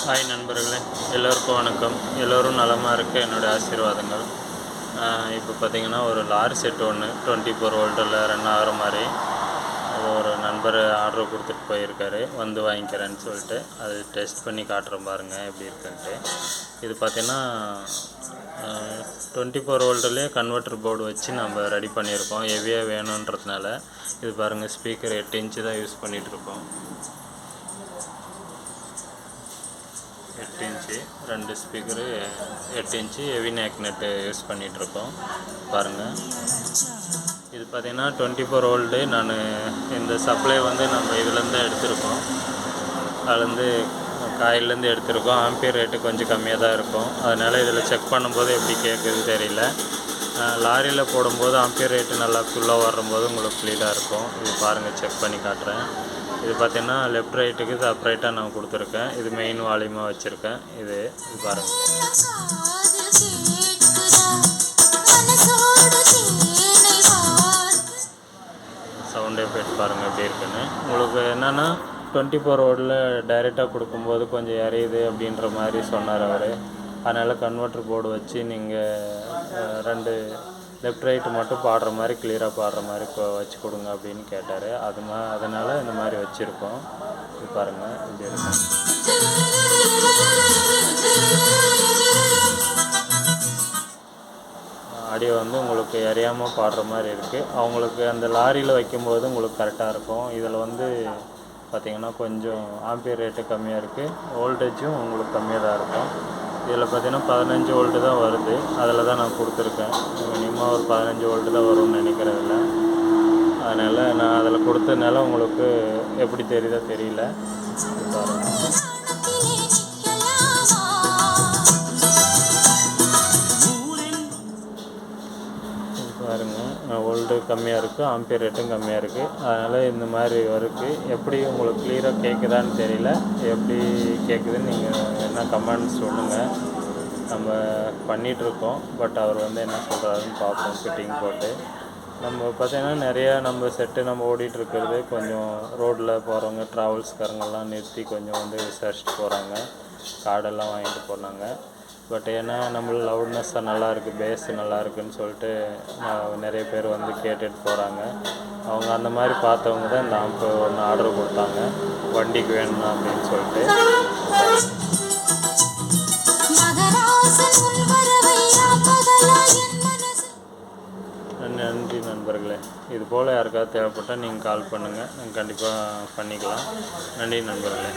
Hi நண்பர்களே, எல்லோருக்கும் வணக்கம். எல்லோரும் நலமாக இருக்க என்னுடைய ஆசீர்வாதங்கள். இப்போ பார்த்திங்கன்னா ஒரு லாரி செட் ஒன்று 24 வோல்ட்டில் ரன் ஆகிற மாதிரி ஒரு நண்பர் ஆர்டர் கொடுத்துட்டு போயிருக்காரு. வந்து வாங்கிக்கிறேன்னு சொல்லிட்டு அது டெஸ்ட் பண்ணி காட்டுறேன் பாருங்கள் எப்படி இருக்குன்ட்டு. இது பார்த்திங்கன்னா 24 வோல்ட்லேயே கன்வெர்ட்டர் போர்டு வச்சு நம்ம ரெடி பண்ணியிருக்கோம். ஹெவியாக வேணுன்றதுனால இது பாருங்கள், ஸ்பீக்கர் 8 இன்ச்சு தான் யூஸ் பண்ணிகிட்ருக்கோம். 8 inch 2 speaker 8 inch heavy magnet use பண்ணிகிட்ருக்கோம் பாருங்கள். இது பார்த்திங்கன்னா 24 வோல்ட்டு. நான் இந்த சப்ளை வந்து நம்ம இதுலேருந்து எடுத்திருக்கோம். அதுலேருந்து காயிலேருந்து எடுத்திருக்கோம். ஆம்பியர் ரேட்டு கொஞ்சம் கம்மியாக தான் இருக்கும். அதனால் இதில் செக் பண்ணும்போது எப்படி கேட்குதுன்னு தெரியல. லாரியில் போடும்போது ஆம்பியர் ரேட்டு நல்லா ஃபுல்லாக வரும்போது உங்களுக்கு க்ளீனாக இருக்கும். இது பாருங்கள், செக் பண்ணி காட்டுறேன். இது பார்த்திங்கன்னா லெஃப்ட் ரைட்டுக்கு செப்பரேட்டாக நான் கொடுத்துருக்கேன். இது மெயின் வால்யூமாக வச்சுருக்கேன். இது பாருங்கள், சவுண்ட் எஃபெக்ட் பாருங்கள் எப்படி இருக்குன்னு. உங்களுக்கு என்னென்னா 24 வோல்ட்டில் டைரெக்டாக கொடுக்கும்போது கொஞ்சம் எரியுது அப்படின்ற மாதிரி சொன்னார் அவர். அதனால் கன்வெர்ட்டர் போர்டு வச்சு நீங்கள் 2 லெஃப்ட் ரைட்டு மட்டும் பாடுற மாதிரி கிளியராக பாடுற மாதிரி வச்சு கொடுங்க அப்படின்னு கேட்டார். அதனால் இந்த மாதிரி வச்சுருக்கோம். இது பாருங்கள் இப்படி இருக்கும். ஆடியோ வந்து உங்களுக்கு எரியாமல் பாடுற மாதிரி இருக்குது. அவங்களுக்கு அந்த லாரியில் வைக்கும்போது உங்களுக்கு கரெக்டாக இருக்கும். இதில் வந்து பார்த்திங்கன்னா கொஞ்சம் ஆம்பியர் ரேட்டு கம்மியாக இருக்குது, வோல்டேஜும் உங்களுக்கு கம்மியாக தான் இருக்கும். இதில் பார்த்திங்கன்னா 15 வோல்ட்டு தான் வருது. அதில் தான் நான் கொடுத்துருக்கேன். மினிமம் ஒரு 15 வோல்ட்டு தான் வரும்னு நினைக்கிறதில்ல. அதனால் நான் அதில் கொடுத்ததுனால உங்களுக்கு எப்படி தெரியுதோ தெரியல. பாருங்கள், வோல்ட்டு கம்மியாக இருக்குது, ஆம்பியர் ரேட்டும் கம்மியாக இருக்குது. அதனால் இந்த மாதிரி இருக்குது. எப்படி உங்களுக்கு கிளியராக கேட்குதான்னு தெரியல. எப்படி கேட்குதுன்னு நீங்கள் என்ன கமெண்ட்ஸ் சொல்லுங்கள். நம்ம பண்ணிகிட்ருக்கோம். பட் அவர் வந்து என்ன சொல்கிறாருன்னு பார்ப்போம். ஃபிட்டிங் போட்டு நம்ம பார்த்திங்கன்னா நிறையா நம்ம செட்டு நம்ம ஓடிட்டுருக்கிறது கொஞ்சம் ரோட்டில் போகிறவங்க ட்ராவல்ஸ்காரங்கெல்லாம் நிறுத்தி கொஞ்சம் வந்து விசாரிச்சுட்டு போகிறாங்க. கார்டெல்லாம் வாங்கிட்டு போனாங்க. பட் ஏன்னா நம்மள லவுட்னஸ்ஸாக நல்லாயிருக்கு, பேஸு நல்லா இருக்குதுன்னு சொல்லிட்டு நிறைய பேர் வந்து கேட்டுட்டு போகிறாங்க. அவங்க அந்த மாதிரி பார்த்தவங்க தான் இந்த ஆம்பு ஒன்று ஆர்டர் கொடுத்தாங்க, வண்டிக்கு வேணும் அப்படின்னு சொல்லிட்டு. நன்றி நண்பர்களே. இது போல் யாருக்காவது தேவைப்பட்டால் நீங்கள் கால் பண்ணுங்கள். கண்டிப்பாக பண்ணிக்கலாம். நன்றி நண்பர்களே.